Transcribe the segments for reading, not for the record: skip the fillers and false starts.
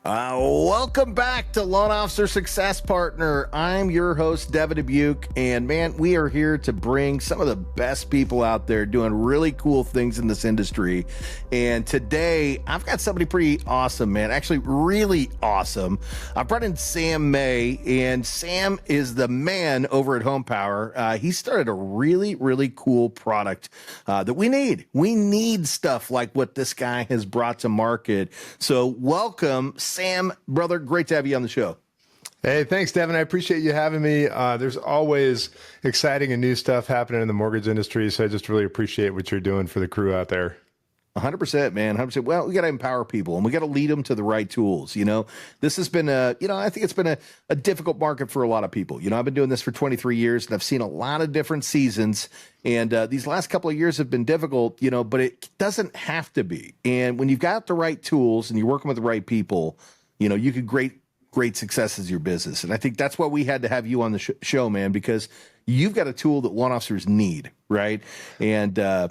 Welcome back to Loan Officer Success Partner. I'm your host, Devin Dubuque, and man, we are here to bring some of the best people out there doing really cool things in this industry. And today, I've got somebody pretty awesome, man. Actually, really awesome. I brought in Sam May, and Sam is the man over at HomPwr. He started a really, really cool product that we need. We need stuff like what this guy has brought to market. So welcome, Sam, brother. Great to have you on the show. Hey, thanks, Devin. I appreciate you having me. There's always exciting and new stuff happening in the mortgage industry, so I just really appreciate what you're doing for the crew out there. 100%, man. 100%. Well, we got to empower people and we got to lead them to the right tools. This has been I think it's been a difficult market for a lot of people. I've been doing this for 23 years and I've seen a lot of different seasons. And these last couple of years have been difficult, but it doesn't have to be. And when you've got the right tools and you're working with the right people, you could great success as your business. And I think that's why we had to have you on the show, man, because you've got a tool that loan officers need, right? And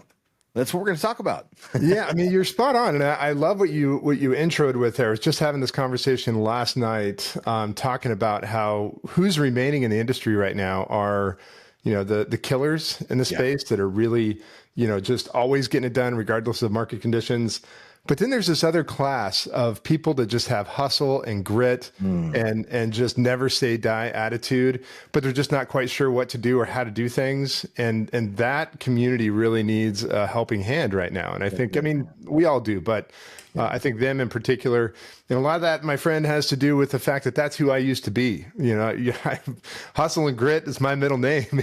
that's what we're going to talk about. Yeah, I mean, you're spot on, and I love what you introed with there. I was just having this conversation last night, talking about how who's remaining in the industry right now are, the killers in the space that are really, just always getting it done regardless of market conditions. But then there's this other class of people that just have hustle and grit and just never say die attitude, but they're just not quite sure what to do or how to do things. And that community really needs a helping hand right now. And I think, we all do, but I think them in particular, and a lot of that, my friend, has to do with the fact that that's who I used to be. Hustle and grit is my middle name. We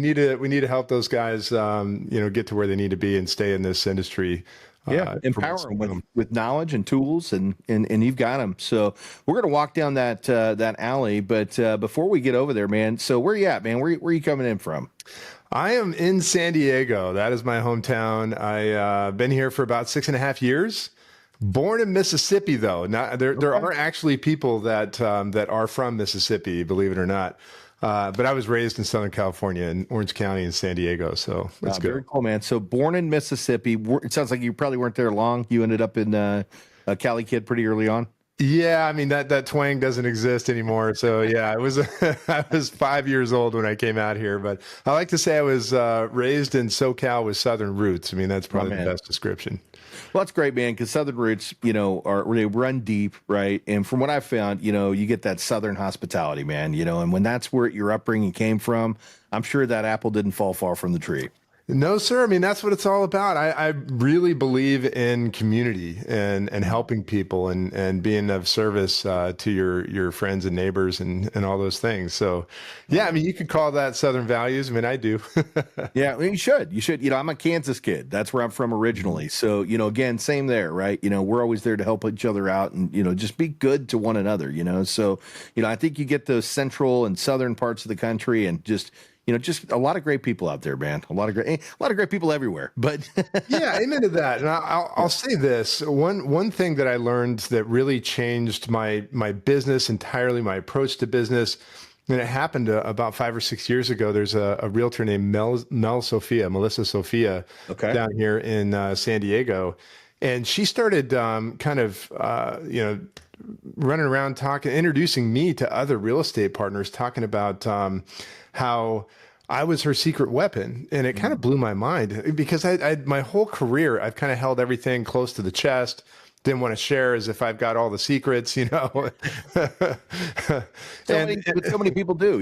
need to help those guys, get to where they need to be and stay in this industry. Empower them with knowledge and tools, and you've got them. So we're going to walk down that alley. But before we get over there, man, so where you at, man? Where are you coming in from? I am in San Diego. That is my hometown. I've been here for about 6.5 years. Born in Mississippi, though. There are actually people that are from Mississippi, believe it or not. But I was raised in Southern California, in Orange County, in San Diego. So that's good. Very cool, man. So born in Mississippi. It sounds like you probably weren't there long. You ended up in a Cali kid pretty early on. Yeah, I mean that twang doesn't exist anymore. So yeah, I was 5 years old when I came out here. But I like to say I was raised in SoCal with Southern roots. I mean, that's probably the best description. Well, that's great, man, because Southern roots, they run deep, right? And from what I've found, you get that Southern hospitality, man, and when that's where your upbringing came from, I'm sure that apple didn't fall far from the tree. No, sir. I mean, that's what it's all about. I really believe in community and helping people and being of service to your friends and neighbors and all those things. So, yeah, I mean, you could call that Southern values. I mean, I do. Yeah, well, you should. You should. I'm a Kansas kid. That's where I'm from originally. So, again, same there, right? We're always there to help each other out and, just be good to one another, So, I think you get those central and southern parts of the country and just a lot of great people out there, man. A lot of great people everywhere. But yeah, amen to that. And I'll say this: one thing that I learned that really changed my business entirely, my approach to business, and it happened about 5 or 6 years ago. There's a realtor named Melissa Sophia, down here in San Diego, and she started running around introducing me to other real estate partners, talking about how I was her secret weapon. And it kind of blew my mind because I my whole career, I've kind of held everything close to the chest. Didn't want to share as if I've got all the secrets, so many people do,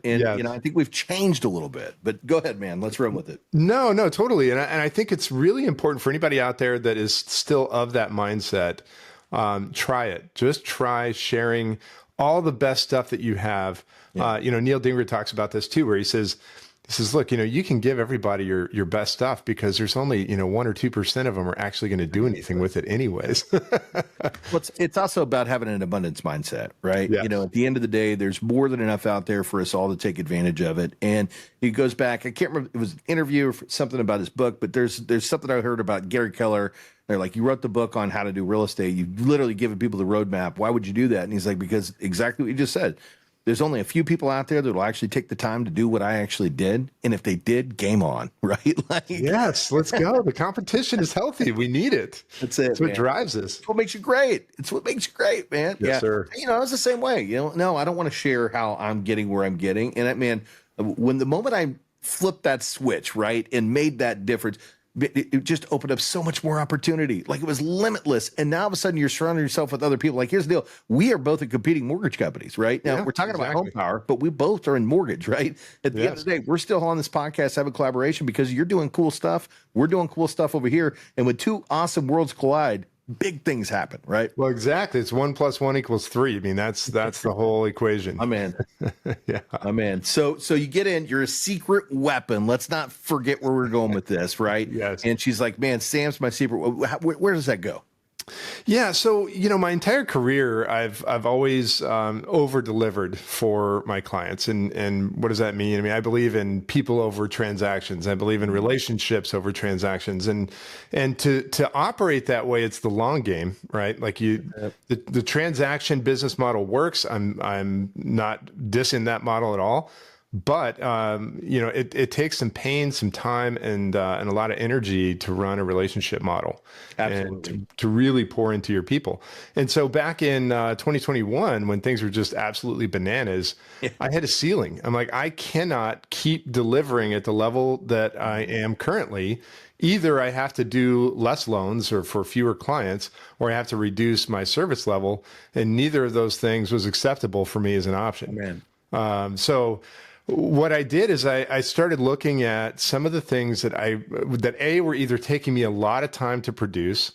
and I think we've changed a little bit, but go ahead, man, let's run with it. No, totally. And I think it's really important for anybody out there that is still of that mindset. Try it. Just try sharing all the best stuff that you have. Yeah. Neil Dinger talks about this too, where he says, look, you can give everybody your best stuff because there's only, 1 or 2% of them are actually going to do anything with it anyways. Well, it's also about having an abundance mindset, right? Yes. At the end of the day, there's more than enough out there for us all to take advantage of it. And he goes back, I can't remember, it was an interview or something about his book, but there's something I heard about Gary Keller. They're like, you wrote the book on how to do real estate. You've literally given people the roadmap. Why would you do that? And he's like, because exactly what you just said. There's only a few people out there that will actually take the time to do what I actually did. And if they did, game on, right? Like, Yes, let's go. The competition is healthy. We need it. that's it, It's what man. drives us. It's what makes you great. It's what makes you great, man. Yes, Yeah. sir. You know, it's the same way. You know, no, I don't want to share how I'm getting where I'm getting. And that, man, when the moment I flipped that switch, right, and made that difference, it just opened up so much more opportunity. Like, it was limitless. And now all of a sudden you're surrounding yourself with other people. Like, here's the deal. We are both in competing mortgage companies, right? Now Yeah, we're talking exactly. about HomPwr, but we both are in mortgage, right? At the end of Yes. the day, we're still on this podcast, have a collaboration because you're doing cool stuff. We're doing cool stuff over here. And when two awesome worlds collide, big things happen, right? Well, exactly. It's 1+1 = 3. I mean, that's the whole equation. I'm in. Yeah. I'm in. So you get in, you're a secret weapon. Let's not forget where we're going with this, right? Yes. And she's like, man, Sam's my secret. Where does that go? Yeah, so my entire career, I've always over delivered for my clients, and what does that mean? I mean, I believe in people over transactions. I believe in relationships over transactions, and to operate that way, it's the long game, right? Like the transaction business model works. I'm not dissing that model at all. But it takes some pain, some time, and a lot of energy to run a relationship model, Absolutely. and to really pour into your people. And so back in 2021, when things were just absolutely bananas, I had a ceiling. I'm like, I cannot keep delivering at the level that I am currently. Either I have to do less loans or for fewer clients, or I have to reduce my service level, and neither of those things was acceptable for me as an option. Man. So what I did is I started looking at some of the things that A, were either taking me a lot of time to produce,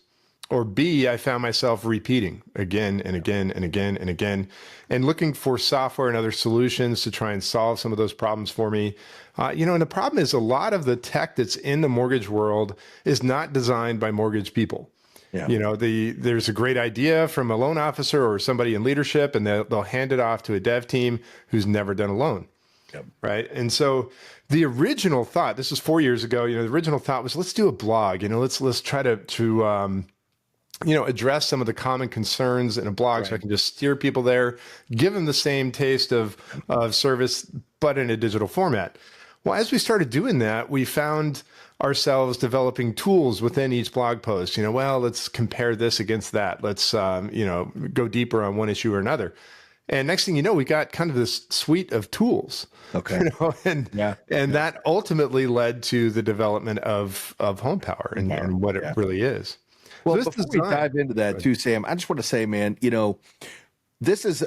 or B, I found myself repeating again and again and again and again, and looking for software and other solutions to try and solve some of those problems for me. And the problem is a lot of the tech that's in the mortgage world is not designed by mortgage people. Yeah. There's a great idea from a loan officer or somebody in leadership, and they'll hand it off to a dev team who's never done a loan. Yep. Right. And so the original thought, this was 4 years ago, the original thought was, let's do a blog, let's try to address some of the common concerns in a blog, so I can just steer people there, give them the same taste of service, but in a digital format. Well, as we started doing that, we found ourselves developing tools within each blog post. Let's compare this against that. Let's, go deeper on one issue or another. And next thing you know, we got kind of this suite of tools. Okay. And that ultimately led to the development of HomPwr and what it really is. Well, so before we dive into that too, Sam, I just want to say, man, this is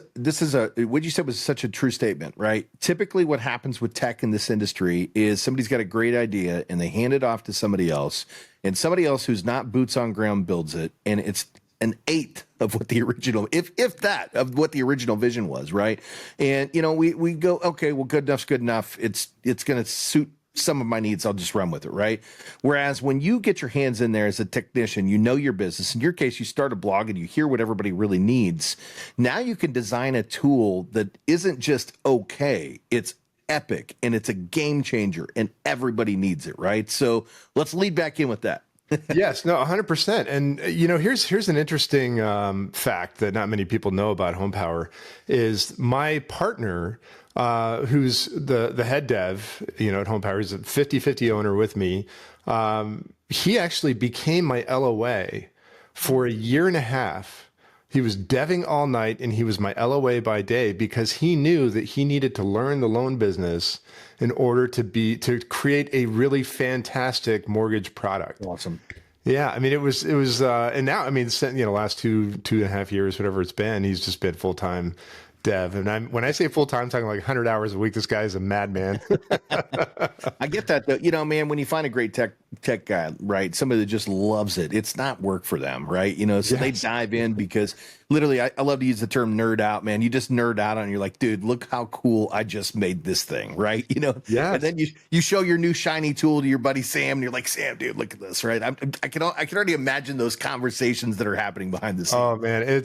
what you said was such a true statement, right? Typically what happens with tech in this industry is somebody's got a great idea and they hand it off to somebody else, and somebody else who's not boots on ground builds it, and it's an eighth of what the original, if that, of what the original vision was, right? And we go, okay, well, good enough's good enough. It's going to suit some of my needs. I'll just run with it, right? Whereas when you get your hands in there as a technician, your business. In your case, you start a blog and you hear what everybody really needs. Now you can design a tool that isn't just okay, it's epic and it's a game changer, and everybody needs it, right? So let's lead back in with that. Yes, no, 100%. And here's an interesting fact that not many people know about HomPwr is my partner, who's the head dev, at HomPwr. He's a 50-50 owner with me. He actually became my LOA for a year and a half. He was deving all night and he was my LOA by day because he knew that he needed to learn the loan business in order to create a really fantastic mortgage product. Awesome. Yeah, I mean, it was, and now, I mean, last 2.5 years, whatever it's been, he's just been full-time dev. And when I say full-time, I'm talking like 100 hours a week. This guy is a madman. I get that though. Man, when you find a great tech guy, right? Somebody that just loves it, it's not work for them, right? So they dive in because literally, I love to use the term nerd out, man. You just nerd out on, you're like, dude, look how cool I just made this thing, right? Yeah. And then you show your new shiny tool to your buddy Sam, and you're like, Sam, dude, look at this, right? I can already imagine those conversations that are happening behind the scenes. Oh man,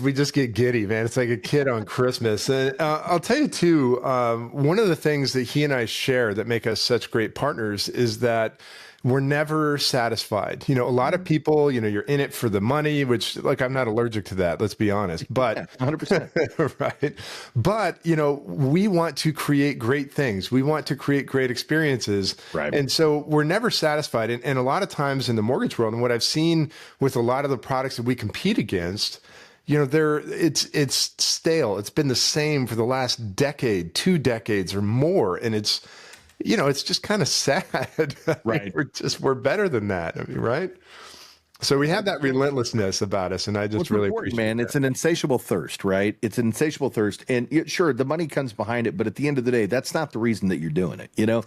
we just get giddy, man. It's like a kid on Christmas. And I'll tell you too, one of the things that he and I share that make us such great partners is that we're never satisfied. You know, a lot of people, you know, you're in it for the money, which, like, I'm not allergic to that, let's be honest, but Yeah, 100%. right. But, you know, we want to create great things. We want to create great experiences. Right. And so we're never satisfied. And a lot of times in the mortgage world, and what I've seen with a lot of the products that we compete against, you know, it's stale. It's been the same for the last decade, 2 decades or more. And it's, you know, it's just kind of sad. I mean, Right. we're better than that. I mean, right? So we have that relentlessness about us, and I just What's really important, appreciate man? that. It's an insatiable thirst, right? It's an insatiable thirst, and sure, the money comes behind it, but at the end of the day, that's not the reason that you're doing it. You know,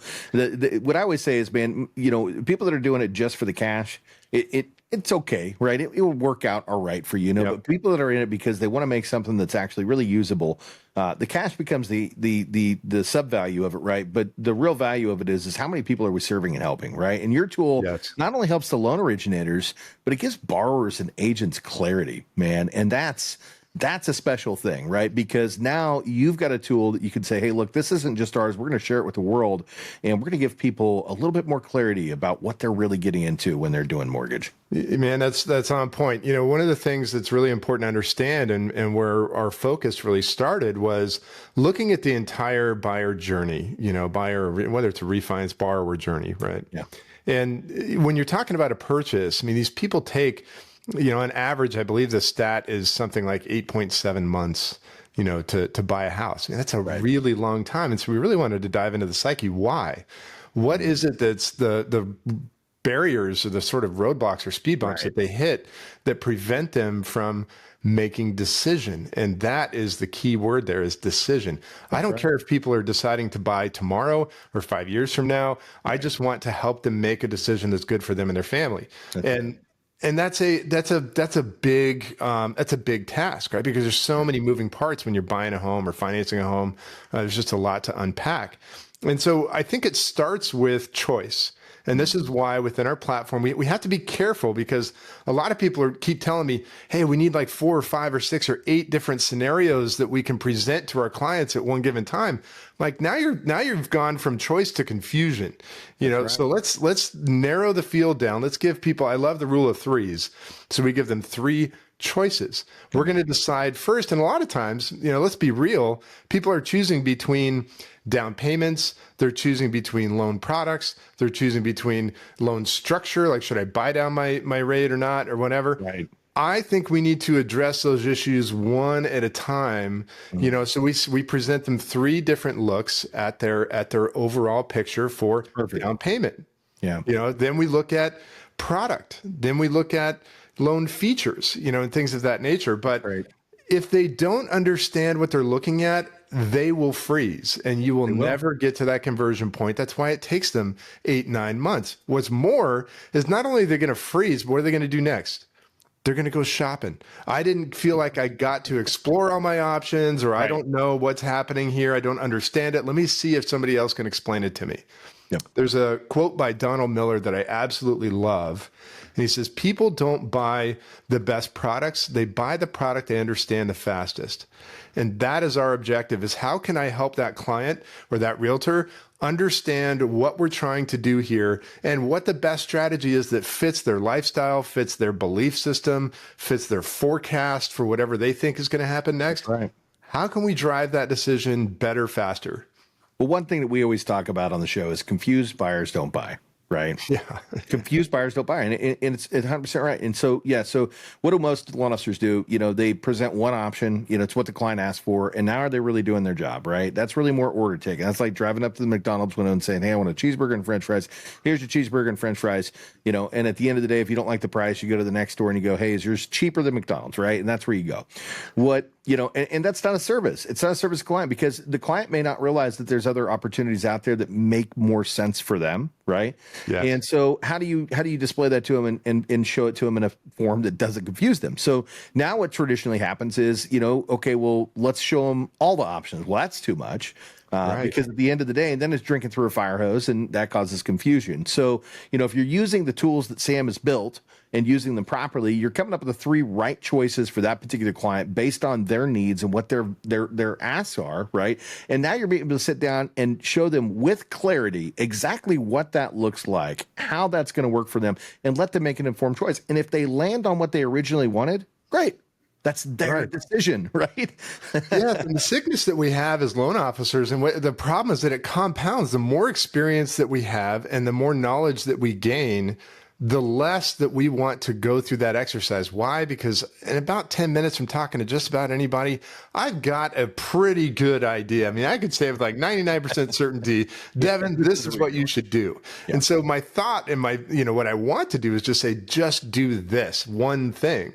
what I always say is, man, you know, people that are doing it just for the cash, it's okay, right? It will work out all right for you, you know. Yep. But people that are in it because they want to make something that's actually really usable, the cash becomes the sub value of it, right? But the real value of it is how many people are we serving and helping, right? And your tool Yes. not only helps the loan originators, but it gives borrowers and agents clarity, man. And that's a special thing, right? Because now you've got a tool that you can say, hey, look, this isn't just ours. We're going to share it with the world, and we're going to give people a little bit more clarity about what they're really getting into when they're doing mortgage. Man, that's on point. You know, one of the things that's really important to understand, and where our focus really started, was looking at the entire buyer journey, you know, whether it's a refinance, borrower journey, right? Yeah. And when you're talking about a purchase, I mean, these people take, you know, on average, I believe the stat is something like 8.7 months, you know, to buy a house. I mean, that's a really long time. And so we really wanted to dive into the psyche. Why? What is it that's the barriers or the sort of roadblocks or speed bumps that they hit that prevent them from making decision? And that is the key word there, is decision. I don't care if people are deciding to buy tomorrow or 5 years from now. I just want to help them make a decision that's good for them and their family. And that's a big task, right? Because there's so many moving parts when you're buying a home or financing a home. There's just a lot to unpack. And so I think it starts with choice. And this is why within our platform, we have to be careful, because a lot of people keep telling me, hey, we need like 4 or 5 or 6 or 8 different scenarios that we can present to our clients at one given time. Like now you've gone from choice to confusion, you know. So let's narrow the field down. Let's give people, I love the rule of threes. So we give them 3 choices. We're going to decide first. And a lot of times, you know, let's be real, people are choosing between down payments, they're choosing between loan products, they're choosing between loan structure, like should I buy down my rate or not, or whatever. Right. I think we need to address those issues one at a time, you know. So we present them 3 different looks at their overall picture for down payment. Yeah. You know, then we look at product, then we look at loan features, you know, and things of that nature. But if they don't understand what they're looking at, they will freeze, and you will never get to that conversion point. That's why it takes them 8, 9 months. What's more is not only are they going to freeze, but what are they going to do next? They're going to go shopping. I didn't feel like I got to explore all my options, or I don't know what's happening here. I don't understand it. Let me see if somebody else can explain it to me. Yep. There's a quote by Donald Miller that I absolutely love. And he says, people don't buy the best products. They buy the product they understand the fastest. And that is our objective, is how can I help that client or that realtor understand what we're trying to do here and what the best strategy is that fits their lifestyle, fits their belief system, fits their forecast for whatever they think is going to happen next. Right. How can we drive that decision better, faster? Well, one thing that we always talk about on the show is confused buyers don't buy. Right. Yeah. Confused buyers don't buy. And it's 100% right. And so, yeah. So what do most loan officers do? You know, they present one option, you know, it's what the client asked for. And now are they really doing their job? Right. That's really more order taking. That's like driving up to the McDonald's window and saying, hey, I want a cheeseburger and French fries. Here's your cheeseburger and French fries. You know, and at the end of the day, if you don't like the price, you go to the next store and you go, hey, is yours cheaper than McDonald's? Right. And that's where you go. You know, and that's not a service. It's not a service to client, because the client may not realize that there's other opportunities out there that make more sense for them, right? Yes. And so how do you display that to them and show it to them in a form that doesn't confuse them? So now what traditionally happens is, you know, okay, well, let's show them all the options. Well, that's too much. Right. because at the end of the day, and then it's drinking through a fire hose, and that causes confusion. So, if you're using the tools that Sam has built and using them properly, you're coming up with the three right choices for that particular client based on their needs and what their asks are, right? And now you're able to sit down and show them with clarity exactly what that looks like, how that's going to work for them, and let them make an informed choice. And if they land on what they originally wanted, great. That's their decision, right? Yes, and the sickness that we have as loan officers, and the problem is that it compounds. The more experience that we have and the more knowledge that we gain, the less that we want to go through that exercise. Why? Because in about 10 minutes from talking to just about anybody, I've got a pretty good idea. I mean, I could say with like 99% certainty, Devin, this is what you should do. Yeah. And so my thought and what I want to do is just say, just do this one thing.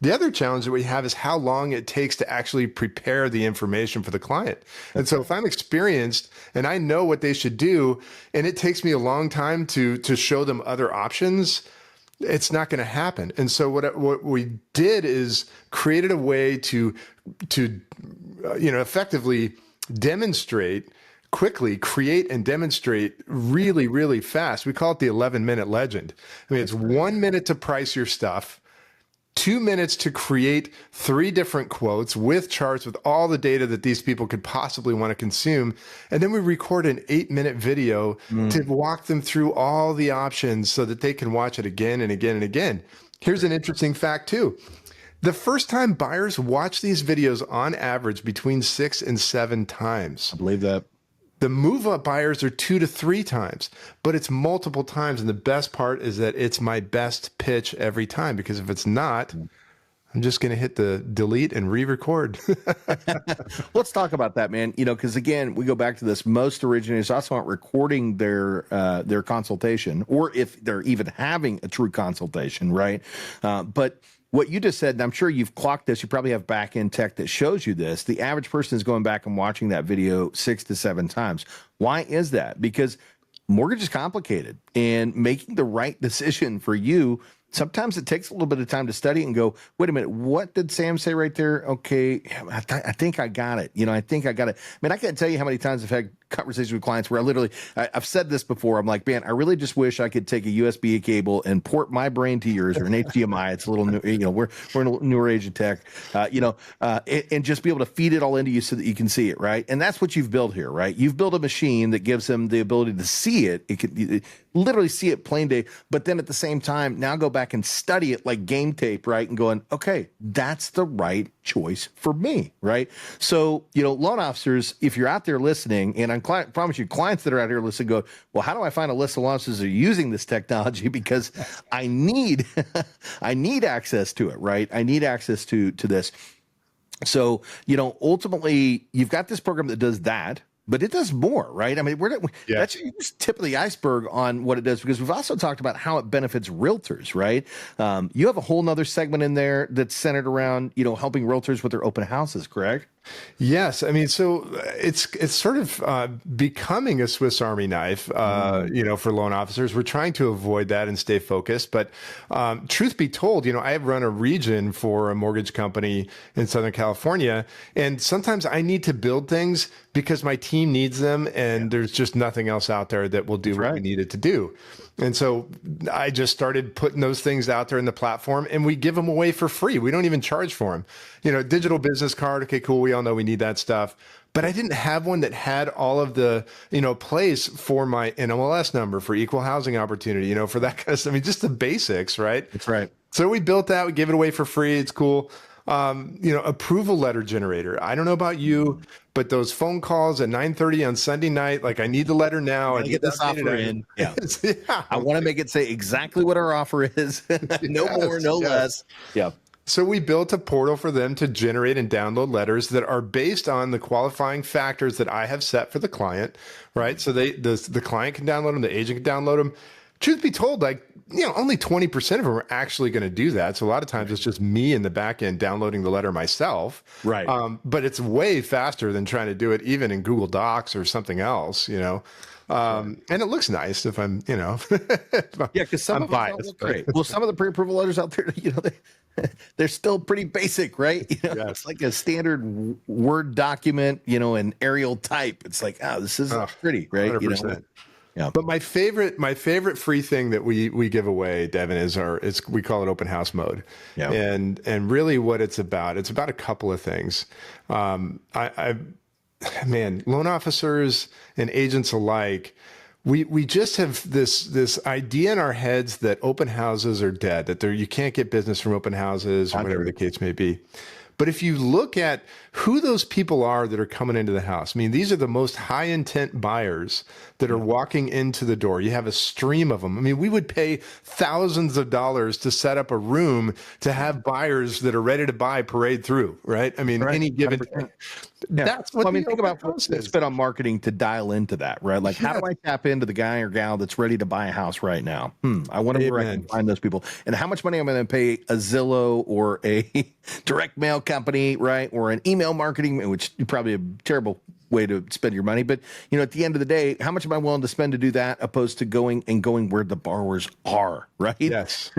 The other challenge that we have is how long it takes to actually prepare the information for the client. And so if I'm experienced and I know what they should do, and it takes me a long time to show them other options, it's not going to happen. And so what we did is created a way to effectively demonstrate quickly, create and demonstrate really, really fast. We call it the 11-minute legend. I mean, it's 1 minute to price your stuff, 2 minutes to create 3 different quotes with charts with all the data that these people could possibly want to consume. And then we record an 8-minute video to walk them through all the options so that they can watch it again and again and again. Here's an interesting fact too. The first time buyers watch these videos on average between 6 and 7 times. I believe that. The move-up buyers are 2 to 3 times, but it's multiple times. And the best part is that it's my best pitch every time, because if it's not, I'm just going to hit the delete and re-record. Let's talk about that, man. Because again, we go back to this. Most originators also aren't recording their consultation, or if they're even having a true consultation, right? But what you just said, and I'm sure you've clocked this, you probably have back-end tech that shows you this. The average person is going back and watching that video 6 to 7 times. Why is that? Because mortgage is complicated, and making the right decision for you, sometimes it takes a little bit of time to study and go, wait a minute, what did Sam say right there? Okay, I think I got it. I think I got it. I mean, I can't tell you how many times I've had conversations with clients where I've said this before. I'm like, man, I really just wish I could take a USB cable and port my brain to yours, or an HDMI. It's a little new, we're in a newer age of tech, and just be able to feed it all into you so that you can see it, right? And that's what you've built here, right? You've built a machine that gives them the ability to see it. It can literally see it plain day, but then at the same time, now go back and study it like game tape, right? And going, okay, that's the right choice for me, right? So, loan officers, if you're out there listening, and I promise you, clients that are out here listening go, well, how do I find a list of loan officers that are using this technology? Because I need access to it, right? I need access to this. So, ultimately, you've got this program that does that, but it does more, right? I mean, that's just tip of the iceberg on what it does, because we've also talked about how it benefits realtors, right? You have a whole nother segment in there that's centered around, helping realtors with their open houses, correct? Yes. I mean, so it's sort of becoming a Swiss Army knife, for loan officers. We're trying to avoid that and stay focused. But truth be told, I run a region for a mortgage company in Southern California, and sometimes I need to build things because my team needs them, and there's just nothing else out there that will do what we need it to do. And so I just started putting those things out there in the platform, and we give them away for free. We don't even charge for them. Digital business card. Okay, cool. We all know we need that stuff. But I didn't have one that had all of the, place for my NMLS number, for equal housing opportunity, for that kind of stuff. I mean, just the basics, right? That's right. So we built that. We gave it away for free. It's cool. Approval letter generator. I don't know about you, but those phone calls at 9:30 on Sunday night, like, I need the letter now. I get this offer in. Yeah. I want to make it say exactly what our offer is. No more, no less. Yeah. So we built a portal for them to generate and download letters that are based on the qualifying factors that I have set for the client, right? So the client can download them, the agent can download them. Truth be told, only 20% of them are actually going to do that. So a lot of times it's just me in the back end downloading the letter myself. Right. But it's way faster than trying to do it even in Google Docs or something else, and it looks nice if I'm, because some of them don't look great. Well, some of the pre-approval letters out there, they're still pretty basic, right? It's Yes. like a standard Word document, an Arial type. It's like, oh, this isn't Oh, pretty, right? 100%. Yeah. But my favorite free thing that we give away, Devin, is we call it open house mode. Yeah. And really what it's about a couple of things. I man, loan officers and agents alike, we just have this idea in our heads that open houses are dead, that you can't get business from open houses, or whatever the case may be. But if you look at who those people are that are coming into the house, I mean, these are the most high intent buyers that are walking into the door. You have a stream of them. I mean, we would pay thousands of dollars to set up a room to have buyers that are ready to buy parade through, right? I mean, Right. any given 100%. day. Yeah. That's what Well, I mean, the think open about what house we is. spent on marketing to dial into that, right? Like, how Yes. do I tap into the guy or gal that's ready to buy a house right now? I wonder where I can Amen. find those people, and how much money I'm going to pay a Zillow or a direct mail company, right? Or an email marketing, which is probably a terrible way to spend your money. But at the end of the day, how much am I willing to spend to do that, opposed to going where the borrowers are, right? Yes.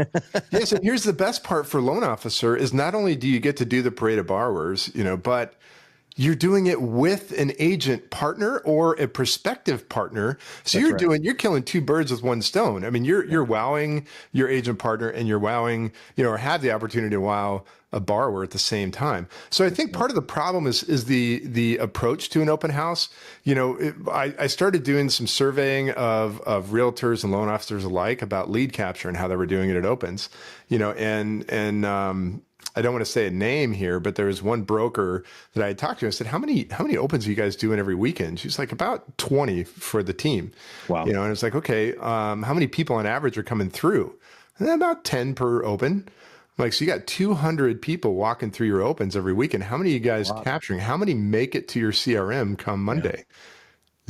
Yes. And here's the best part for loan officer is not only do you get to do the parade of borrowers, but you're doing it with an agent partner or a prospective partner. So That's right. you're killing two birds with one stone. I mean, you're wowing your agent partner and you're wowing, or have the opportunity to wow a borrower at the same time. So I think part of the problem is the approach to an open house. I started doing some surveying of realtors and loan officers alike about lead capture and how they were doing it at opens, and I don't want to say a name here, but there was one broker that I had talked to. I said, how many opens are you guys doing every weekend? She's like, about 20 for the team. Wow. And it's like, okay, how many people on average are coming through? And about 10 per open. I'm like, so you got 200 people walking through your opens every weekend. How many are you guys capturing? How many make it to your CRM come Monday?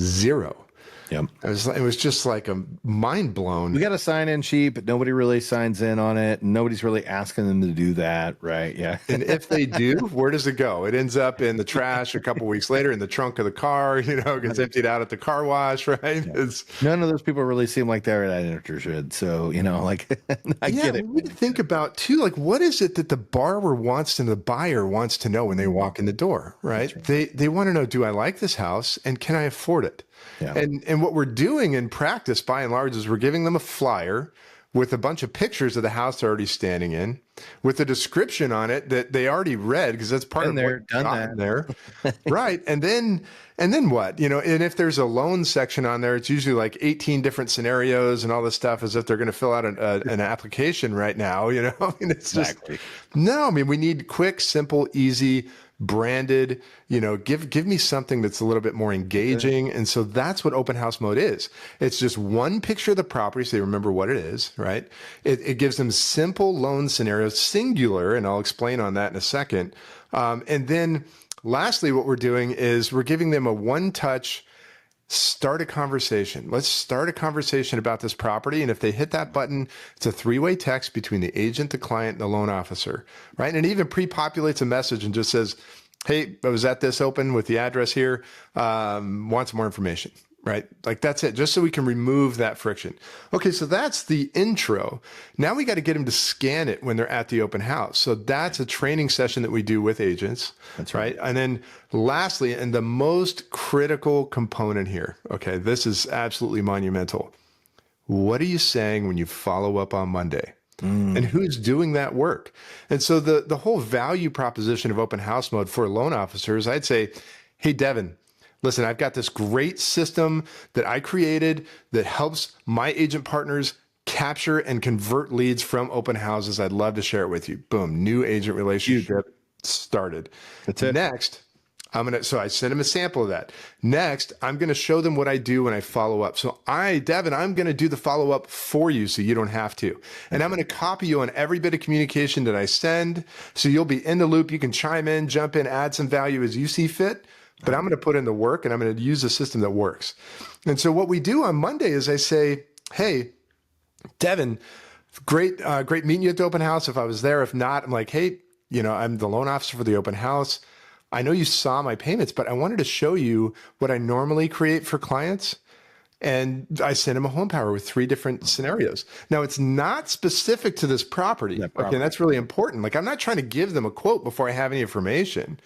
Zero. Yep. It was just like a mind blown. We got a sign in sheet, but nobody really signs in on it. And nobody's really asking them to do that. Right. Yeah. And if they do, where does it go? It ends up in the trash a couple weeks later in the trunk of the car, gets emptied out at the car wash, right? Yeah. None of those people really seem like they're that interested. So, I get it. We need to think about too, like, what is it that the borrower wants and the buyer wants to know when they walk in the door, right? They want to know, do I like this house and can I afford it? Yeah. And what we're doing in practice, by and large, is we're giving them a flyer with a bunch of pictures of the house they're already standing in, with a description on it that they already read, because that's part of what got there, right? And then what? And if there's a loan section on there, it's usually like 18 different scenarios and all this stuff, as if they're going to fill out an application right now. I mean, it's Exactly. just no. I mean, we need quick, simple, easy, branded, give me something that's a little bit more engaging. And so that's what open house mode is. It's just one picture of the property, so they remember what it is, right? It gives them simple loan scenarios, singular, and I'll explain on that in a second. And then lastly, what we're doing is we're giving them a one-touch start a conversation. Let's start a conversation about this property. And if they hit that button, it's a three-way text between the agent, the client, and the loan officer, right? And it even pre-populates a message and just says, hey, I was at this open with the address here. Want some more information, right? Like, that's it, just so we can remove that friction. Okay, so that's the intro. Now we got to get them to scan it when they're at the open house. So that's a training session that we do with agents. That's right. And then lastly, and the most critical component here, okay, this is absolutely monumental. What are you saying when you follow up on Monday? And who's doing that work? And so the whole value proposition of open house mode for loan officers, I'd say, hey, Devin, listen, I've got this great system that I created that helps my agent partners capture and convert leads from open houses. I'd love to share it with you. Boom, new agent relationship started. That's it. Next, so I sent him a sample of that. Next, I'm going to show them what I do when I follow up. So Devin, I'm going to do the follow up for you so you don't have to. And I'm going to copy you on every bit of communication that I send. So you'll be in the loop. You can chime in, jump in, add some value as you see fit. But I'm going to put in the work and I'm going to use a system that works. And so what we do on Monday is I say, hey, Devin, great meeting you at the open house. If I was there, if not, I'm like, hey, I'm the loan officer for the open house. I know you saw my payments, but I wanted to show you what I normally create for clients. And I sent him a HomPwr with 3 different scenarios. Now, it's not specific to this property. Okay, and that's really important. Like, I'm not trying to give them a quote before I have any information,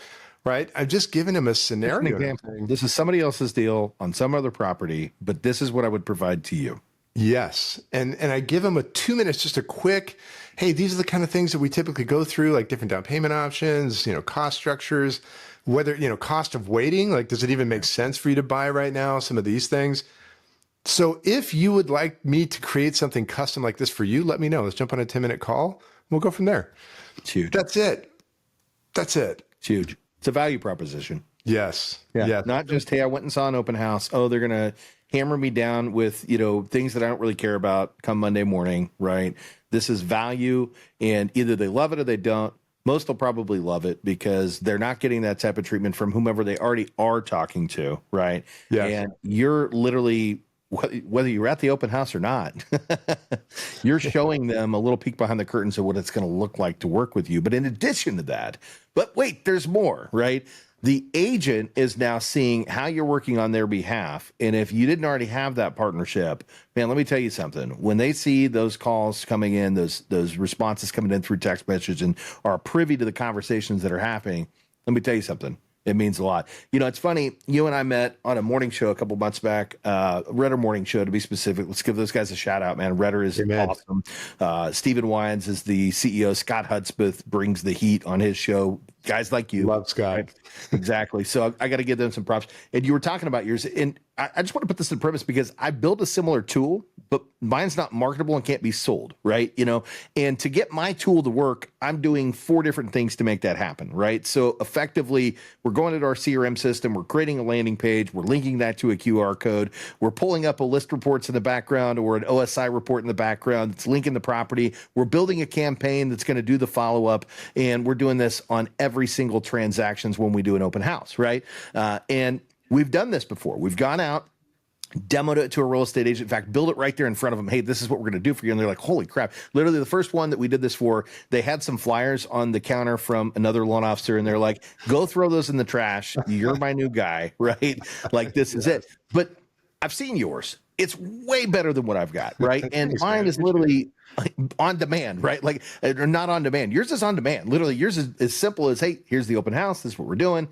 right? I'm just giving them a scenario. An example. This is somebody else's deal on some other property, but this is what I would provide to you. Yes. And I give them a 2 minutes, just a quick, hey, these are the kind of things that we typically go through, like different down payment options, cost structures, whether, cost of waiting, like, does it even make sense for you to buy right now? Some of these things. So if you would like me to create something custom like this for you, let me know. Let's jump on a 10-minute call. We'll go from there. It's huge. That's it. It's huge. It's a value proposition. Yes. Yeah. Yes. Not just, hey, I went and saw an open house. Oh, they're going to hammer me down with, things that I don't really care about come Monday morning, right? This is value, and either they love it or they don't. Most will probably love it because they're not getting that type of treatment from whomever they already are talking to, right? Yeah. And you're literally, whether you're at the open house or not, you're showing them a little peek behind the curtains of what it's going to look like to work with you. But in addition to that, but wait, there's more, right? The agent is now seeing how you're working on their behalf. And if you didn't already have that partnership, man, let me tell you something. When they see those calls coming in, those responses coming in through text message and are privy to the conversations that are happening, let me tell you something. It means a lot. It's funny. You and I met on a morning show a couple months back, Redder morning show to be specific. Let's give those guys a shout out, man. Redder is awesome. Stephen Wines is the CEO. Scott Hudspeth brings the heat on his show. Guys like you. Love Scott. Right? Exactly. So I got to give them some props. And you were talking about yours. And I just want to put this in premise because I built a similar tool, but mine's not marketable and can't be sold, right? And to get my tool to work, I'm doing 4 different things to make that happen, right? So effectively, we're going into our CRM system, we're creating a landing page, we're linking that to a QR code, we're pulling up a list reports in the background or an OSI report in the background that's linking the property, we're building a campaign that's going to do the follow-up, and we're doing this on every single transactions when we do an open house, right? And we've done this before. We've gone out, demoed it to a real estate agent. In fact, build it right there in front of them. Hey, this is what we're going to do for you. And they're like, holy crap. Literally, the first one that we did this for, they had some flyers on the counter from another loan officer. And they're like, go throw those in the trash. You're my new guy, right? Like, this is it. But I've seen yours. It's way better than what I've got, right? And Thanks, mine man. is literally on demand, right? Like, or not on demand. Yours is on demand. Literally, yours is as simple as, hey, here's the open house. This is what we're doing.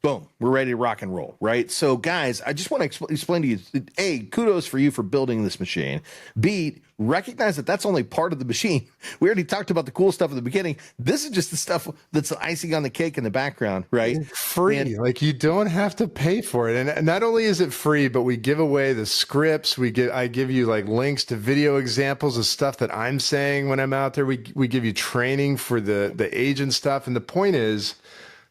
Boom, we're ready to rock and roll, right? So, guys, I just want to explain to you, A, kudos for you for building this machine. B, recognize that that's only part of the machine. We already talked about the cool stuff at the beginning. This is just the stuff that's the icing on the cake in the background, right? Free. Like, you don't have to pay for it. And not only is it free, but we give away the scripts. I give you like links to video examples of stuff that I'm saying when I'm out there. We give you training for the agent stuff. And the point is,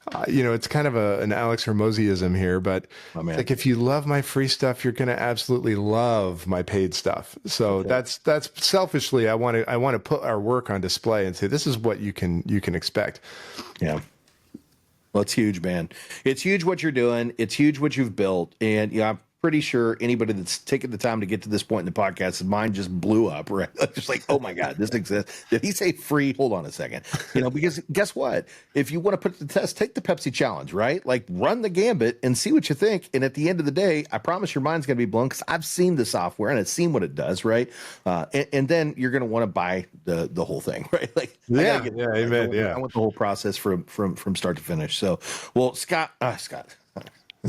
it's kind of an Alex Hormozyism here, but like, if you love my free stuff, you're going to absolutely love my paid stuff. So that's selfishly, I want to put our work on display and say, this is what you can expect. Yeah. Well, it's huge, man. It's huge what you're doing. It's huge what you've built. And I'm pretty sure anybody that's taken the time to get to this point in the podcast, mine just blew up, right? Just like, oh my God, this exists. Did he say free? Hold on a second. Because guess what? If you want to put it to the test, take the Pepsi challenge, right? Like, run the gambit and see what you think. And at the end of the day, I promise your mind's going to be blown because I've seen the software and I've seen what it does, right? And then you're going to want to buy the whole thing, right? Like, amen. I want the whole process from start to finish. So, well, Scott.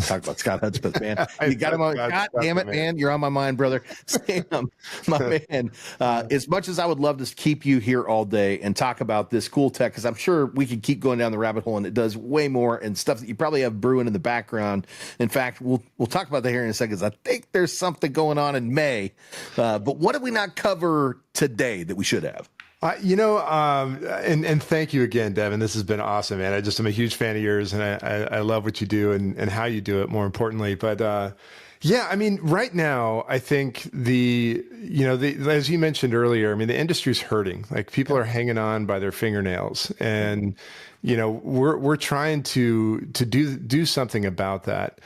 Talk about Scott Hudspeth, man. You got him on. God damn it, man. You're on my mind, brother. Sam, my man. As much as I would love to keep you here all day and talk about this cool tech, because I'm sure we could keep going down the rabbit hole, and it does way more and stuff that you probably have brewing in the background. In fact, we'll talk about that here in a second. I think there's something going on in May. But what did we not cover today that we should have? And thank you again, Devin. This has been awesome, man. I'm a huge fan of yours, and I love what you do and how you do it, more importantly. But right now, I think as you mentioned earlier, the industry's hurting. Like, people are hanging on by their fingernails, and we're trying to do something about that.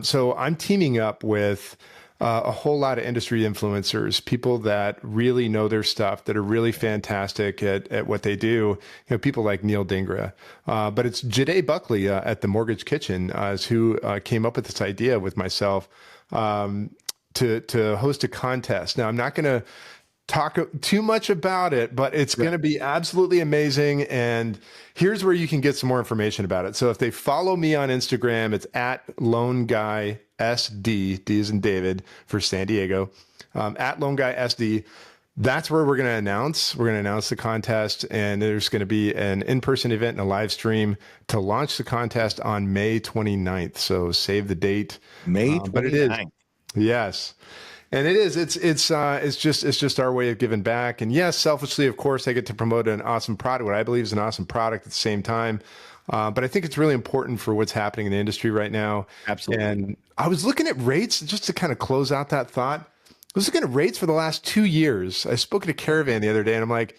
So I'm teaming up with a whole lot of industry influencers, people that really know their stuff, that are really fantastic at what they do. People like Neil Dingra. But it's Jade Buckley at the Mortgage Kitchen is who came up with this idea with myself to to host a contest. Now, I'm not going to talk too much about it, but it's going to be absolutely amazing. And here's where you can get some more information about it. So if they follow me on Instagram, it's at Lone Guy SD, D as in David for San Diego, at Lone Guy SD. That's where we're going to announce. We're going to announce the contest, and there's going to be an in-person event and a live stream to launch the contest on May 29th. So save the date. May 29th. But it is. Yes. And it is. It's just our way of giving back. And yes, selfishly, of course, I get to promote an awesome product, what I believe is an awesome product at the same time. But I think it's really important for what's happening in the industry right now. Absolutely. And I was looking at rates just to kind of close out that thought. I was looking at rates for the last 2 years. I spoke at a caravan the other day, and I'm like,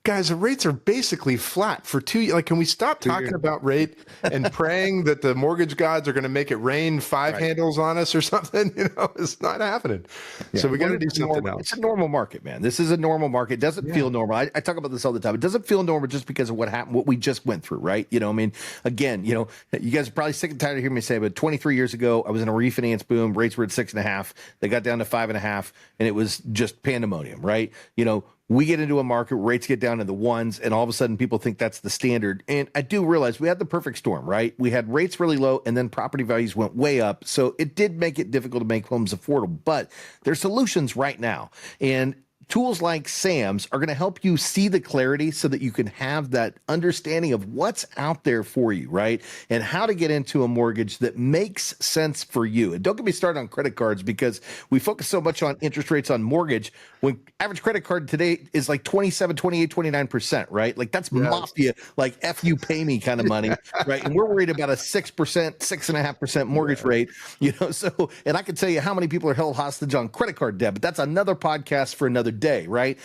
guys, the rates are basically flat for 2 years. Like, can we stop talking about rate and praying that the mortgage gods are going to make it rain five handles on us or something? You know, it's not happening. Yeah. So we got to do something else. It's a normal market, man. This is a normal market. It doesn't feel normal. I talk about this all the time. It doesn't feel normal just because of what happened, what we just went through, right? You know, I mean, again, you know, you guys are probably sick and tired of hearing me say, but 23 years ago, I was in a refinance boom. Rates were at 6.5. They got down to 5.5, and it was just pandemonium, right? You know, we get into a market where rates get down to the ones, and all of a sudden people think that's the standard. And I do realize we had the perfect storm, right? We had rates really low, and then property values went way up. So it did make it difficult to make homes affordable, but there's solutions right now. And tools like Sam's are going to help you see the clarity so that you can have that understanding of what's out there for you, right? And how to get into a mortgage that makes sense for you. And don't get me started on credit cards, because we focus so much on interest rates on mortgage when average credit card today is like 27, 28, 29%, right? Like that's mafia, like F you pay me kind of money, right? And we're worried about a 6%, 6.5% mortgage rate, you know? So, and I can tell you how many people are held hostage on credit card debt, but that's another podcast for another day, right?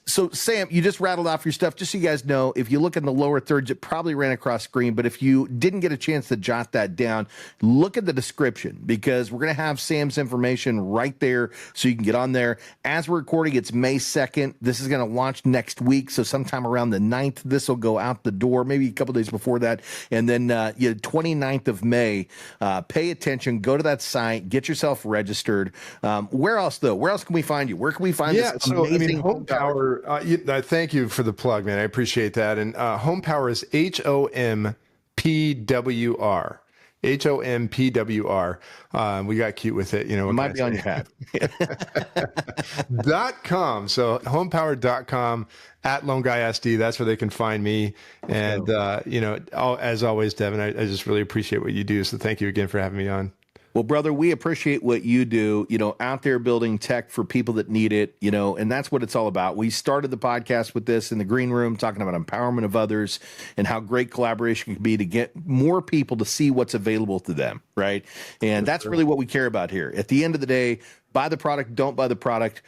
So Sam, you just rattled off your stuff. Just so you guys know, if you look in the lower thirds, it probably ran across screen, but if you didn't get a chance to jot that down, look at the description, because we're going to have Sam's information right there so you can get on there. As we're recording, it's May 2nd. This is going to launch next week. So sometime around the 9th, this will go out the door, maybe a couple days before that. And then 29th of May, pay attention, go to that site, get yourself registered. Where else though? Where else can we find you? Where can we find this amazing HomPwr? Thank you for the plug, man. I appreciate that. And HomPwr is HOMPWR. HOMPWR. We got cute with it. You know, it might be on your hat. .com. So homepwr.com, at Lone Guy SD. That's where they can find me. And, you know, as always, Devin, I just really appreciate what you do. So thank you again for having me on. Well, brother, we appreciate what you do, you know, out there building tech for people that need it, you know, and that's what it's all about. We started the podcast with this in the green room, talking about empowerment of others and how great collaboration can be to get more people to see what's available to them, right? And that's really what we care about here. At the end of the day, buy the product, don't buy the product,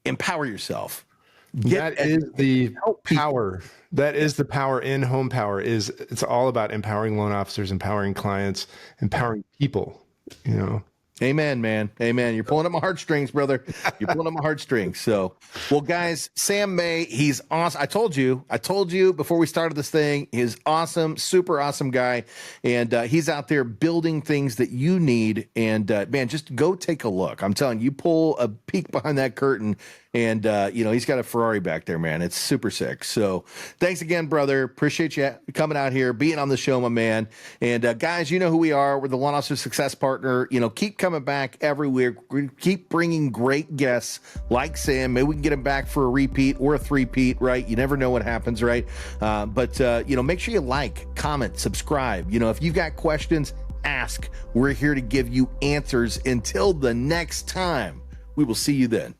empower yourself. That is the power. That is the power in HomPwr. It's all about empowering loan officers, empowering clients, empowering people. You know, amen, man. Amen. You're pulling up my heartstrings, brother. You're pulling up my heartstrings. So, well, guys, Sam May, he's awesome. I told you before we started this thing, he's awesome, super awesome guy. And he's out there building things that you need. And man, just go take a look. I'm telling you, pull a peek behind that curtain. And, you know, he's got a Ferrari back there, man. It's super sick. So thanks again, brother. Appreciate you coming out here, being on the show, my man. And guys, you know who we are. We're the Loan Officer Success Partner. You know, keep coming back every week. We keep bringing great guests like Sam. Maybe we can get him back for a repeat or a three-peat, right? You never know what happens, right? But you know, make sure you like, comment, subscribe. You know, if you've got questions, ask. We're here to give you answers. Until the next time, we will see you then.